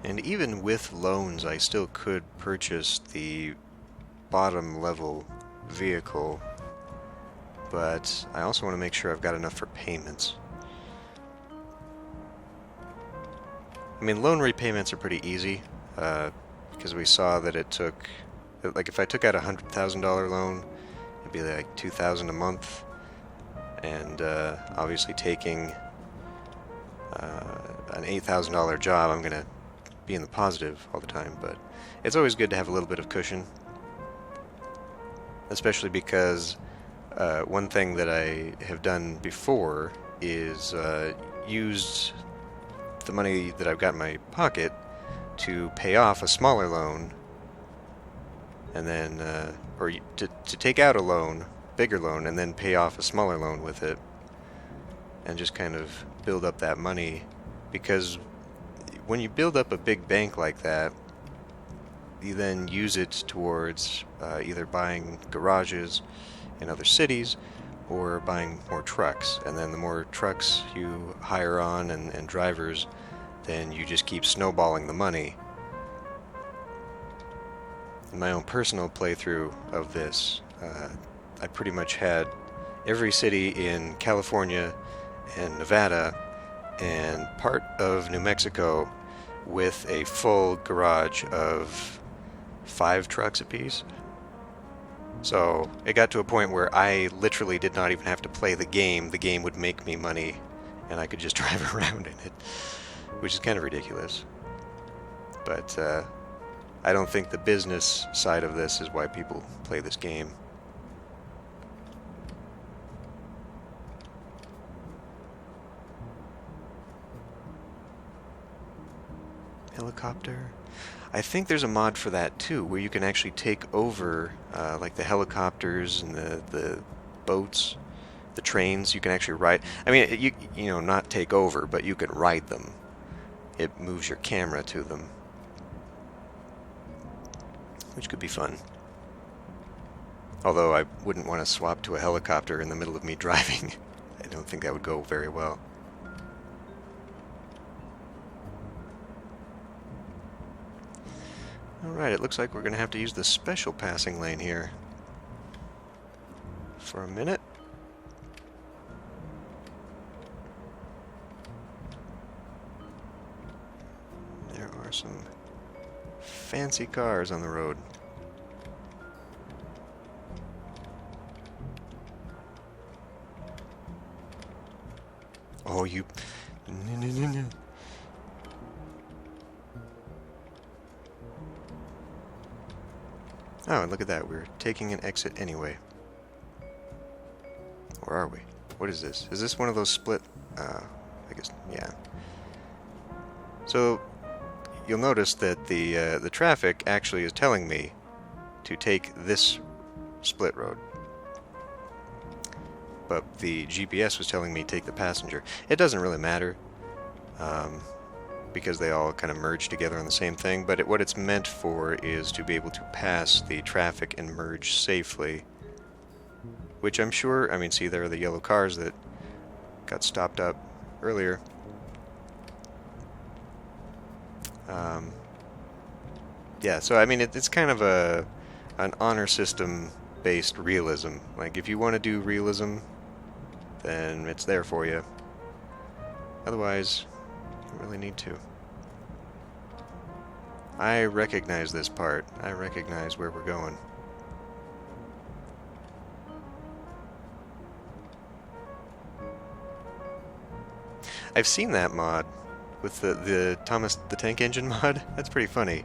And even with loans, I still could purchase the bottom level vehicle, but I also want to make sure I've got enough for payments. I mean, loan repayments are pretty easy, because we saw that it took, like if I took out a $100,000 loan, it'd be like $2,000 a month, and obviously taking an $8,000 job, I'm gonna be in the positive all the time, but it's always good to have a little bit of cushion, especially because one thing that I have done before is used the money that I've got in my pocket to pay off a smaller loan, and then, or to take out a loan, bigger loan, and then pay off a smaller loan with it, and just kind of build up that money, because when you build up a big bank like that, you then use it towards either buying garages in other cities or buying more trucks. And then the more trucks you hire on and drivers, then you just keep snowballing the money. In my own personal playthrough of this, I pretty much had every city in California and Nevada and part of New Mexico with a full garage of 5 trucks apiece. So it got to a point where I literally did not even have to play the game. The game would make me money, and I could just drive around in it, which is kind of ridiculous. But I don't think the business side of this is why people play this game. Helicopter. I think there's a mod for that too, where you can actually take over like the helicopters and the boats, the trains. You can actually ride. I mean, you know, not take over, but you can ride them. It moves your camera to them, which could be fun. Although I wouldn't want to swap to a helicopter in the middle of me driving. I don't think that would go very well. Alright, it looks like we're going to have to use the special passing lane here for a minute. There are some fancy cars on the road. Oh, you... Oh, and look at that. We're taking an exit anyway. Or are we? What is this? Is this one of those split... I guess, yeah. So, you'll notice that the traffic actually is telling me to take this split road. But the GPS was telling me take the passenger. It doesn't really matter, because they all kind of merge together on the same thing, but what it's meant for is to be able to pass the traffic and merge safely, which I'm sure, I mean, see, there are the yellow cars that got stopped up earlier. Yeah, so I mean, it's kind of an honor system based realism. Like, if you want to do realism, then it's there for you. Otherwise, you don't really need to. I recognize this part. I recognize where we're going. I've seen that mod with the Thomas the Tank Engine mod. That's pretty funny.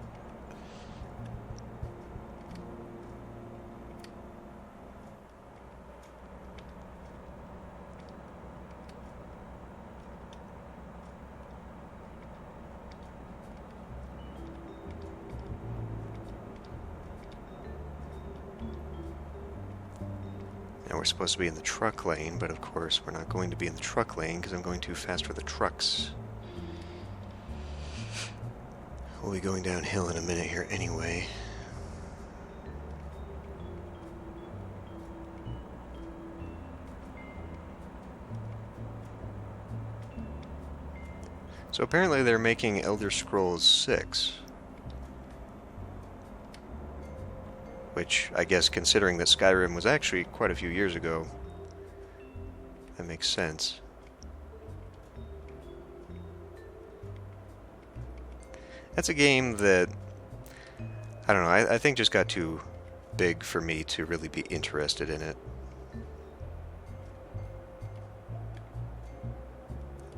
Now we're supposed to be in the truck lane, but of course we're not going to be in the truck lane because I'm going too fast for the trucks. We'll be going downhill in a minute here anyway. So apparently they're making Elder Scrolls 6. Which, I guess, considering that Skyrim was actually quite a few years ago, that makes sense. That's a game that, I don't know, I think just got too big for me to really be interested in it.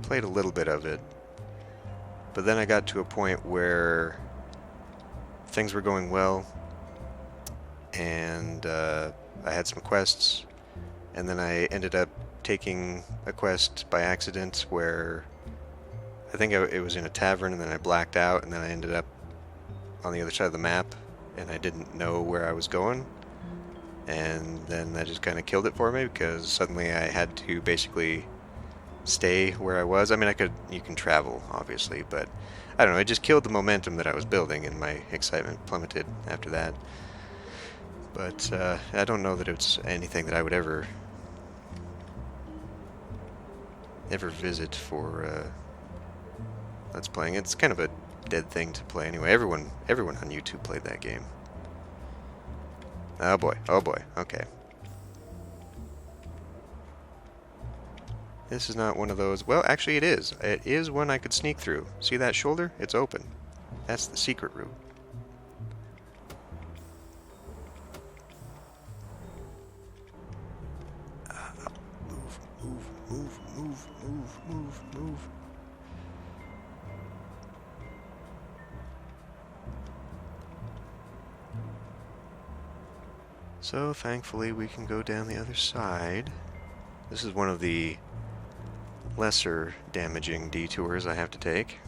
Played a little bit of it, but then I got to a point where things were going well, and I had some quests, and then I ended up taking a quest by accident where I think it was in a tavern, and then I blacked out, and then I ended up on the other side of the map, and I didn't know where I was going, and then that just kind of killed it for me, because suddenly I had to basically stay where I was. I mean, you can travel, obviously, but I don't know, it just killed the momentum that I was building, and my excitement plummeted after that. But I don't know that it's anything that I would ever visit for Let's Playing. It's kind of a dead thing to play anyway. Everyone on YouTube played that game. Oh boy, okay. This is not one of those... Well, actually it is. It is one I could sneak through. See that shoulder? It's open. That's the secret route. Move. So, thankfully, we can go down the other side. This is one of the lesser damaging detours I have to take.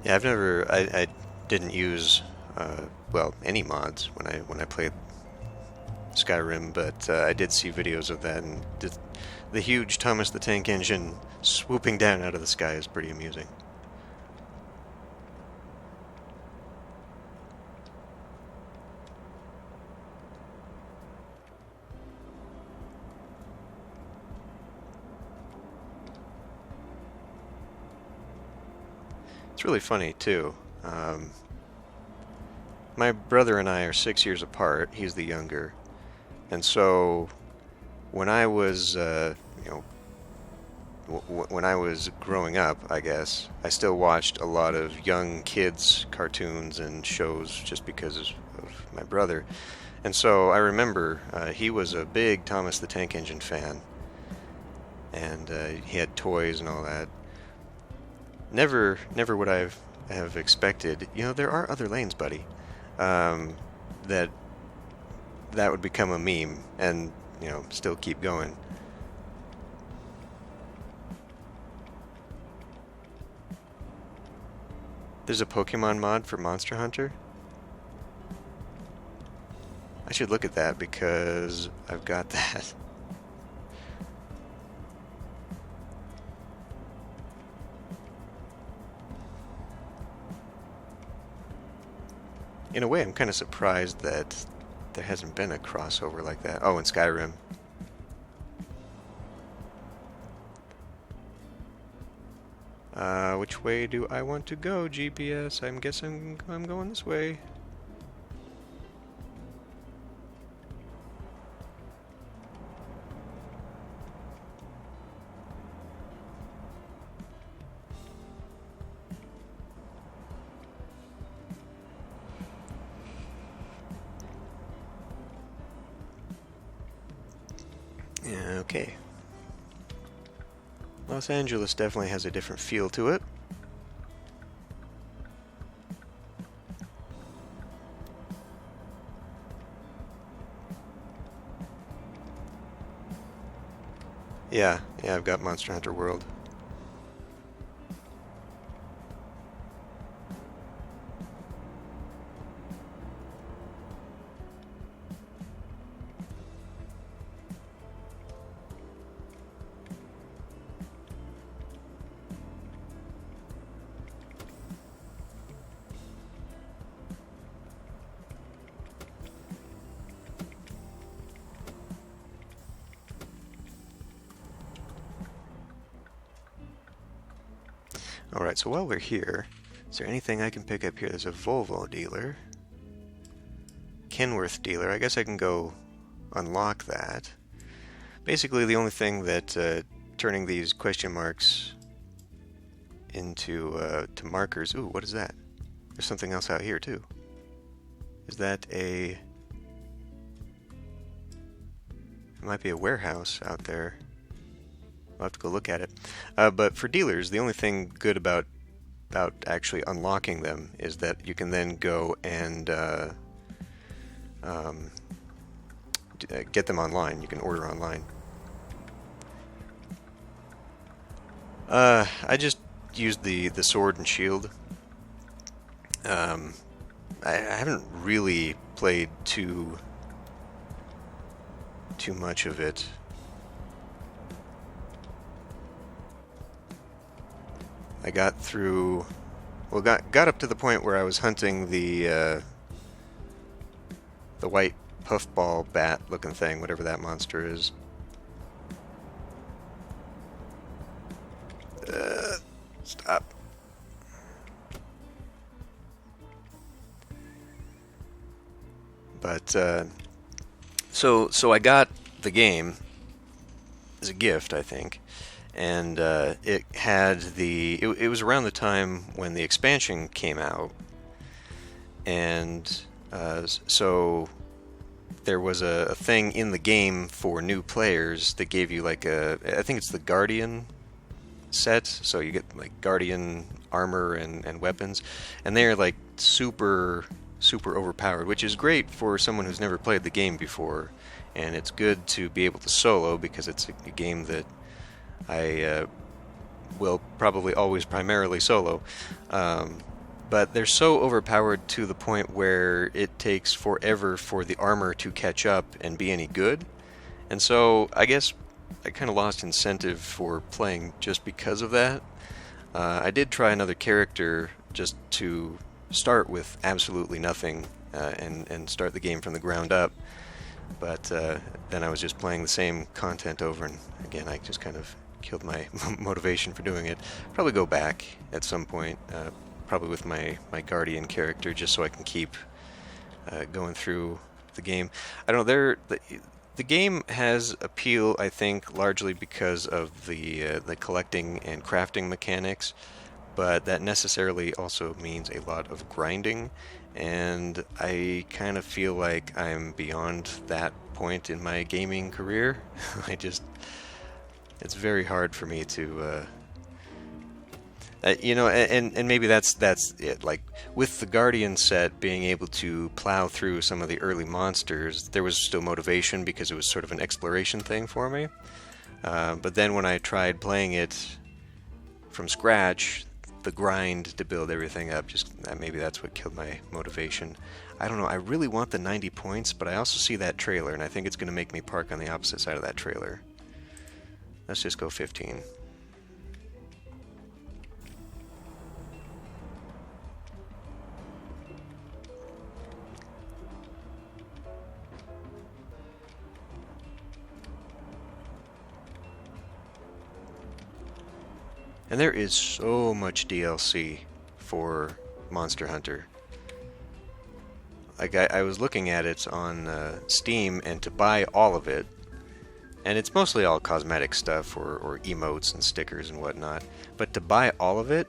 Yeah, I didn't use, well, any mods when I played Skyrim, but I did see videos of that, and the huge Thomas the Tank Engine swooping down out of the sky is pretty amusing. It's really funny, too. My brother and I are 6 years apart. He's the younger. And so, when I was, when I was growing up, I guess, I still watched a lot of young kids' cartoons and shows just because of my brother. And so I remember he was a big Thomas the Tank Engine fan. And he had toys and all that. Never would I have expected. You know, there are other lanes, buddy. That would become a meme and, you know, still keep going. There's a Pokemon mod for Monster Hunter. I should look at that because I've got that. In a way, I'm kind of surprised that there hasn't been a crossover like that. Oh, in Skyrim. Which way do I want to go, GPS? I'm guessing I'm going this way. Yeah, okay. Los Angeles definitely has a different feel to it. Yeah, I've got Monster Hunter World. Alright, so while we're here, is there anything I can pick up here? There's a Volvo dealer. Kenworth dealer. I guess I can go unlock that. Basically, the only thing that turning these question marks into to markers... Ooh, what is that? There's something else out here, too. Is that a... It might be a warehouse out there. I'll have to go look at it. But for dealers, the only thing good about actually unlocking them is that you can then go and get them online. You can order online. I just used the sword and shield. I haven't really played too much of it. I got through, well, got up to the point where I was hunting the white puffball bat looking thing, whatever that monster is. Stop. But so I got the game as a gift, I think. And it had it was around the time when the expansion came out, and so there was a thing in the game for new players that gave you like I think it's the Guardian set, so you get like Guardian armor and weapons, and they're like super overpowered, which is great for someone who's never played the game before, and it's good to be able to solo because it's a game that I will probably always primarily solo, but they're so overpowered to the point where it takes forever for the armor to catch up and be any good, and so I guess I kind of lost incentive for playing just because of that. I did try another character just to start with absolutely nothing and start the game from the ground up, but then I was just playing the same content over, and again I just kind of killed my motivation for doing it. Probably go back at some point, probably with my Guardian character, just so I can keep going through the game. I don't know, the game has appeal, I think, largely because of the collecting and crafting mechanics, but that necessarily also means a lot of grinding, and I kind of feel like I'm beyond that point in my gaming career. It's very hard for me to, you know, and maybe that's it. Like with the Guardian set, being able to plow through some of the early monsters, there was still motivation because it was sort of an exploration thing for me. But then when I tried playing it from scratch, the grind to build everything up, just maybe that's what killed my motivation. I don't know. I really want the 90 points, but I also see that trailer, and I think it's going to make me park on the opposite side of that trailer. Let's just go 15. And there is so much DLC for Monster Hunter. Like I was looking at it on Steam, and to buy all of it, and it's mostly all cosmetic stuff or emotes and stickers and whatnot, but to buy all of it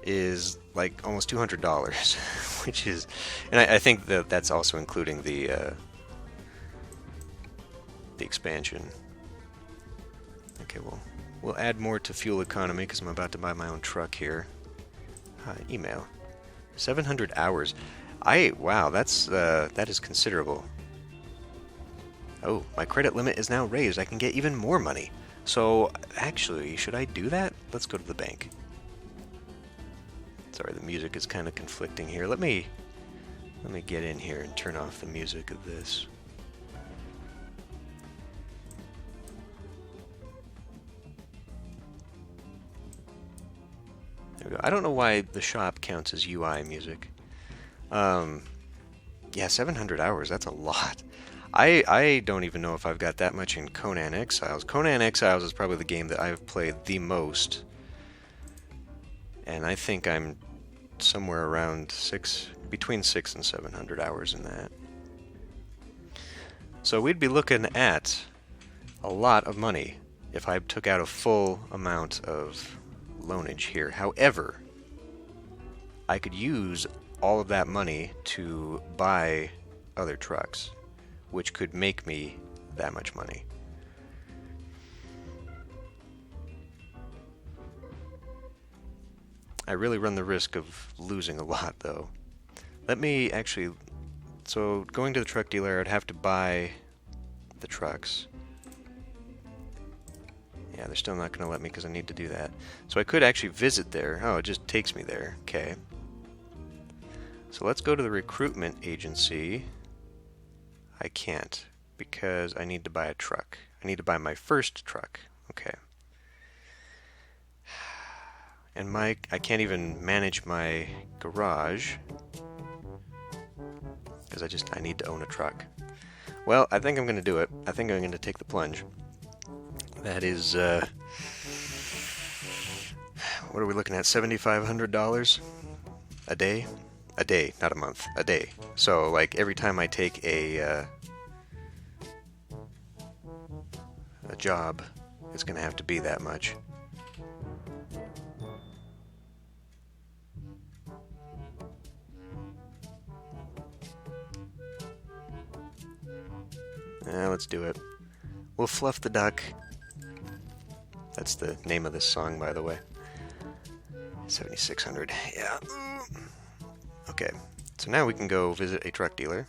is like almost $200, which is, and I think that that's also including the expansion. Okay, well, we'll add more to fuel economy because I'm about to buy my own truck here. Email. 700 hours. Wow, that is considerable. Oh, my credit limit is now raised. I can get even more money. So, actually, should I do that? Let's go to the bank. Sorry, the music is kind of conflicting here. Let me get in here and turn off the music of this. There we go. I don't know why the shop counts as UI music. Yeah, 700 hours, that's a lot. I don't even know if I've got that much in Conan Exiles. Conan Exiles is probably the game that I've played the most. and I think I'm somewhere around between 6 and 700 hours in that. So we'd be looking at a lot of money if I took out a full amount of loanage here. However, I could use all of that money to buy other trucks, which could make me that much money. I really run the risk of losing a lot, though. Let me actually... So, going to the truck dealer, I'd have to buy the trucks. Yeah, they're still not going to let me because I need to do that. So I could actually visit there. Oh, it just takes me there. Okay. So let's go to the recruitment agency. I can't because I need to buy a truck. I need to buy my first truck. Okay. And I can't even manage my garage because I need to own a truck. Well, I think I'm going to do it. I think I'm going to take the plunge. That is, what are we looking at? $7,500 a day? A day, not a month. A day. So, like, every time I take a job, it's going to have to be that much. Let's do it. We'll fluff the duck. That's the name of this song, by the way. 7,600. Yeah. Okay. So now we can go visit a truck dealer.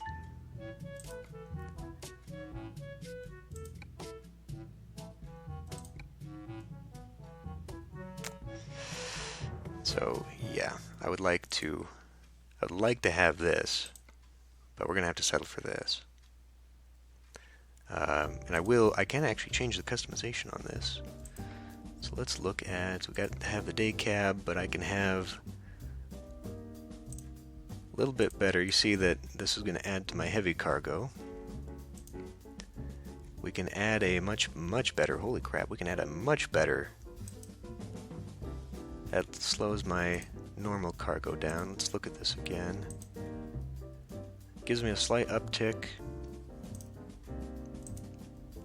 So yeah, I would like to have this, but we're gonna have to settle for this. And I can actually change the customization on this. So let's look at, we got to have the day cab, but I can have a little bit better. You see that this is going to add to my heavy cargo. We can add a much better, holy crap, we can add a much better. That slows my normal cargo down. Let's look at this again. Gives me a slight uptick.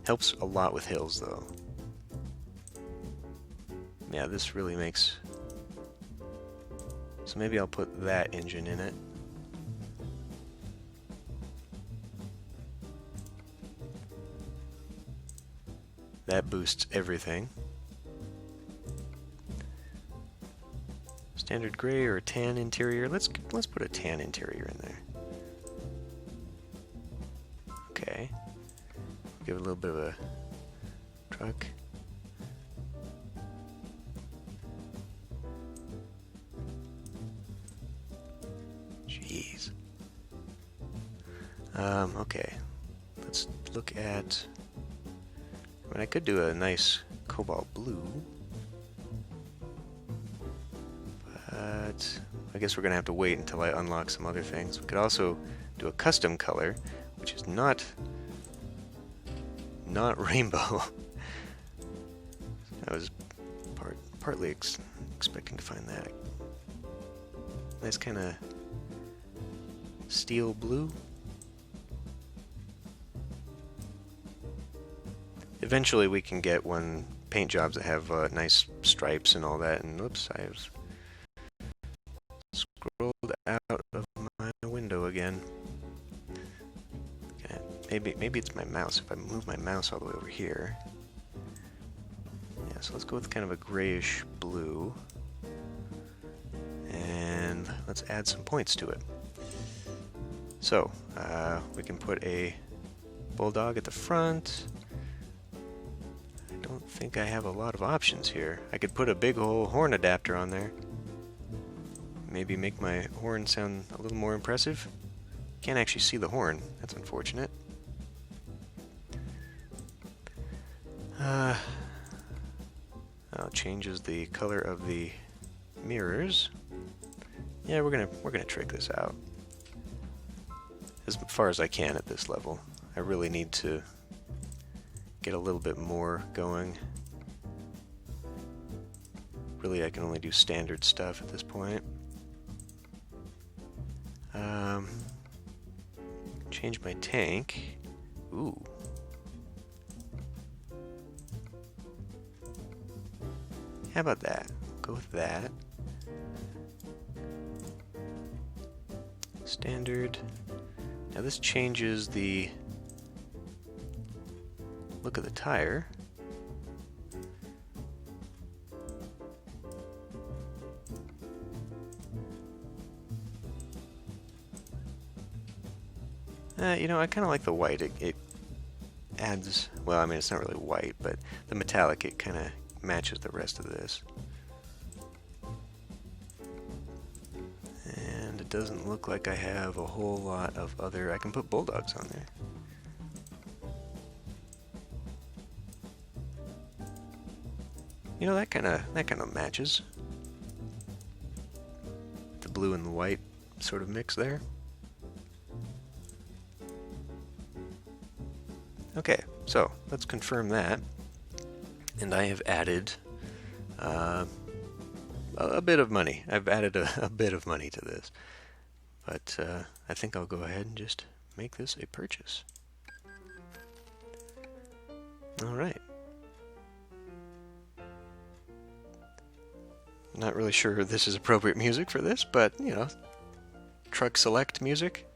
Helps a lot with hills, though. Yeah, this really makes... So maybe I'll put that engine in it. That boosts everything. Standard gray or a tan interior. Let's put a tan interior in there. Okay. Give it a little bit of a truck. Jeez. Okay. Let's look at... I mean, I could do a nice cobalt blue. But I guess we're going to have to wait until I unlock some other things. We could also do a custom color, which is not rainbow. I was partly expecting to find that. Nice kind of steel blue. Eventually we can get paint jobs that have nice stripes and all that. And oops, I've scrolled out of my window again. Okay, maybe it's my mouse. If I move my mouse all the way over here. Yeah, so let's go with kind of a grayish blue. And let's add some points to it. So, we can put a bulldog at the front. I don't think I have a lot of options here. I could put a big old horn adapter on there. Maybe make my horn sound a little more impressive. Can't actually see the horn. That's unfortunate. Changes the color of the mirrors. Yeah, we're gonna trick this out as far as I can at this level. I really need to get a little bit more going. really I can only do standard stuff at this point. Change my tank. Ooh. How about that? Go with that. Standard. Now this changes the look of the tire. You know, I kind of like the white. It adds, well, I mean, it's not really white, but the metallic, it kind of matches the rest of this. And it doesn't look like I have a whole lot of other, I can put bulldogs on there. You know, that kind of matches. The blue and the white sort of mix there. Okay, so let's confirm that. And I have added a bit of money. I've added a bit of money to this. But I think I'll go ahead and just make this a purchase. Alright. Not really sure this is appropriate music for this, but, you know, truck select music.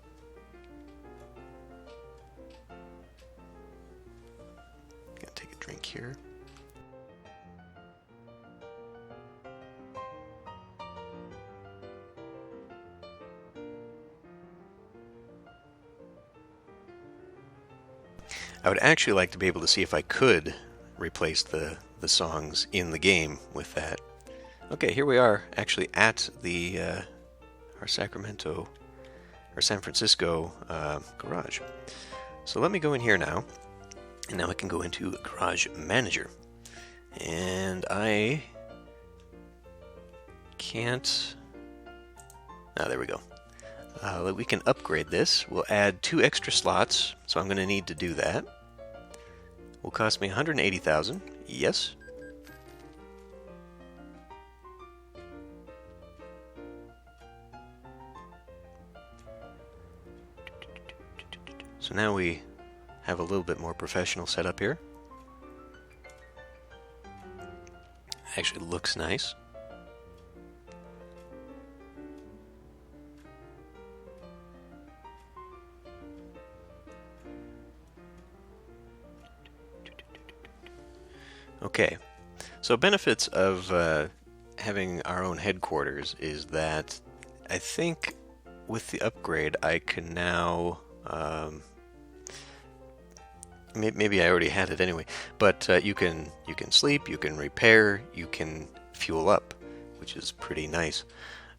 Gonna take a drink here. I would actually like to be able to see if I could replace the songs in the game with that. Okay, here we are actually at the our San Francisco garage. So let me go in here now, and now I can go into Garage Manager, and I can't. There we go. We can upgrade this. We'll add 2 extra slots, so I'm going to need to do that. Will cost me 180,000. Yes. So now we have a little bit more professional setup here. Actually looks nice. Okay, so benefits of having our own headquarters is that I think with the upgrade I can now maybe I already had it anyway, but you can sleep, you can repair, you can fuel up, which is pretty nice.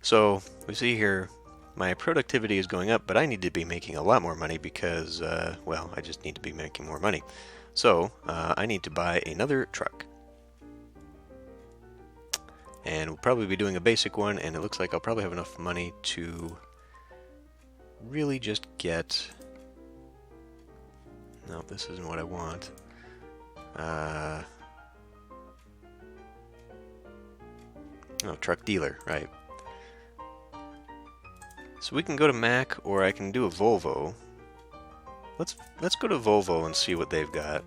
So we see here my productivity is going up, but I need to be making a lot more money because, well, I just need to be making more money. So I need to buy another truck. And we'll probably be doing a basic one, and it looks like I'll probably have enough money to really just get... No, this isn't what I want. Oh, truck dealer, right. So we can go to Mack, or I can do a Volvo. Let's go to Volvo and see what they've got.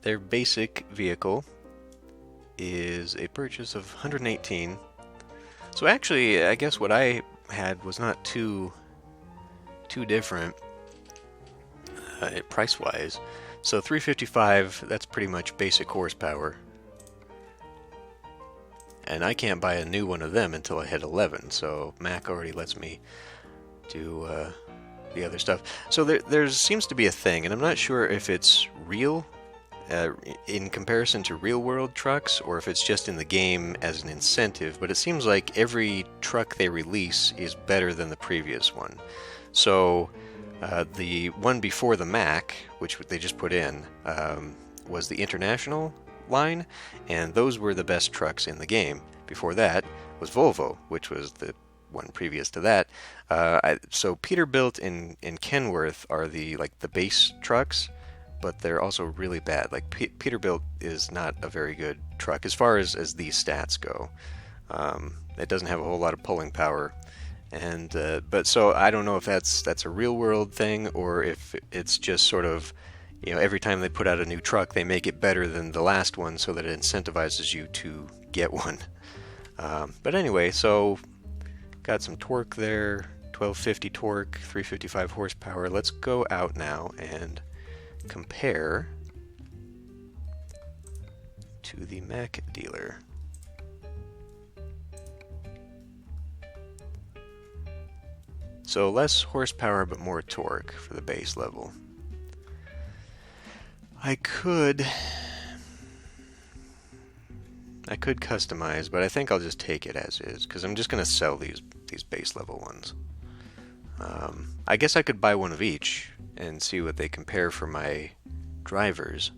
Their basic vehicle is a purchase of 118. So actually, I guess what I had was not too different price-wise. So 355, that's pretty much basic horsepower. And I can't buy a new one of them until I hit 11, so Mac already lets me do the other stuff. So there seems to be a thing, and I'm not sure if it's real in comparison to real-world trucks, or if it's just in the game as an incentive, but it seems like every truck they release is better than the previous one. So the one before the Mac, which they just put in, was the International line, and those were the best trucks in the game. Before that was Volvo, which was the one previous to that. So Peterbilt and Kenworth are the base trucks, but they're also really bad. Like Peterbilt is not a very good truck as far as these stats go. It doesn't have a whole lot of pulling power, and but so I don't know if that's a real world thing or if it's just sort of, you know, every time they put out a new truck they make it better than the last one so that it incentivizes you to get one. But anyway, so got some torque there, 1250 torque, 355 horsepower. Let's go out now and compare to the Mack dealer. So less horsepower but more torque for the base level. I could customize, but I think I'll just take it as is because I'm just going to sell these base level ones. I guess I could buy one of each and see what they compare for my drivers.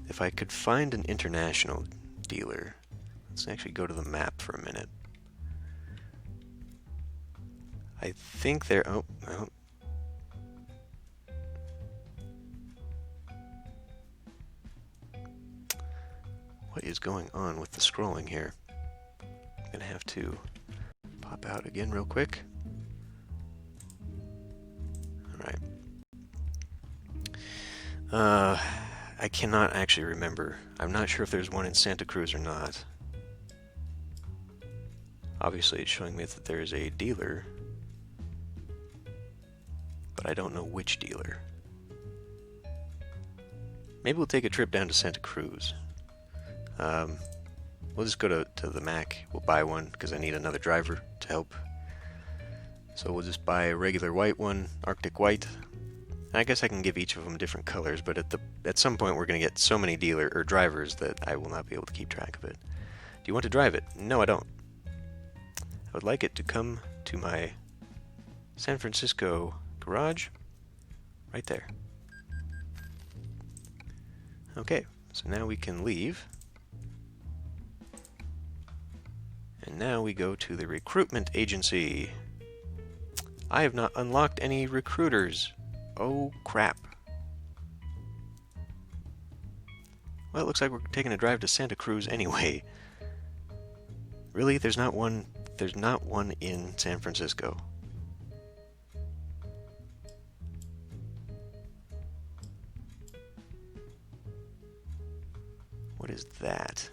If I could find an international dealer. Let's actually go to the map for a minute. I think they're... oh. What is going on with the scrolling here? I'm gonna have to pop out again real quick. Alright. I cannot actually remember. I'm not sure if there's one in Santa Cruz or not. Obviously it's showing me that there is a dealer, but I don't know which dealer. Maybe we'll take a trip down to Santa Cruz. We'll just go to the Mac. We'll buy one because I need another driver to help. So we'll just buy a regular white one, Arctic White. I guess I can give each of them different colors, but at some point we're going to get so many drivers that I will not be able to keep track of it. Do you want to drive it? No, I don't. I would like it to come to my San Francisco garage, right there. Okay, so now we can leave. And now we go to the recruitment agency. I have not unlocked any recruiters. Oh, crap. Well, it looks like we're taking a drive to Santa Cruz anyway. Really? There's not one in San Francisco. What is that?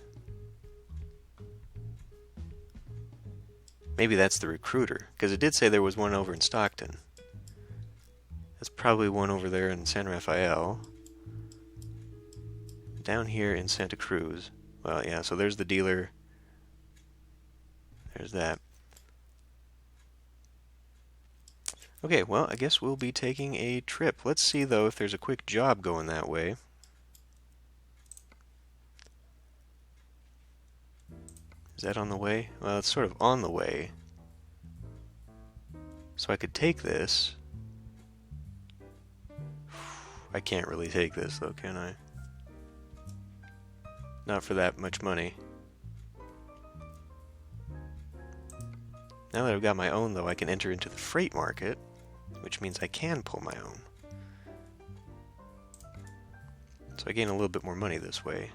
Maybe that's the recruiter, because it did say there was one over in Stockton. That's probably one over there in San Rafael. Down here in Santa Cruz. Well, yeah, so there's the dealer. There's that. Okay, well, I guess we'll be taking a trip. Let's see, though, if there's a quick job going that way. Is that on the way? Well, it's sort of on the way. So I could take this. I can't really take this, though, can I? Not for that much money. Now that I've got my own, though, I can enter into the freight market, which means I can pull my own. So I gain a little bit more money this way.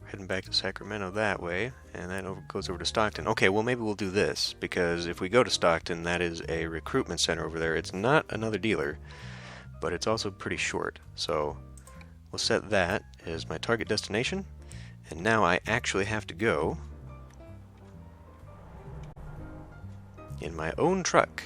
Heading back to Sacramento that way, and that goes over to Stockton. Okay, well maybe we'll do this, because if we go to Stockton, that is a recruitment center over there. It's not another dealer, but it's also pretty short. So we'll set that as my target destination, and now I actually have to go in my own truck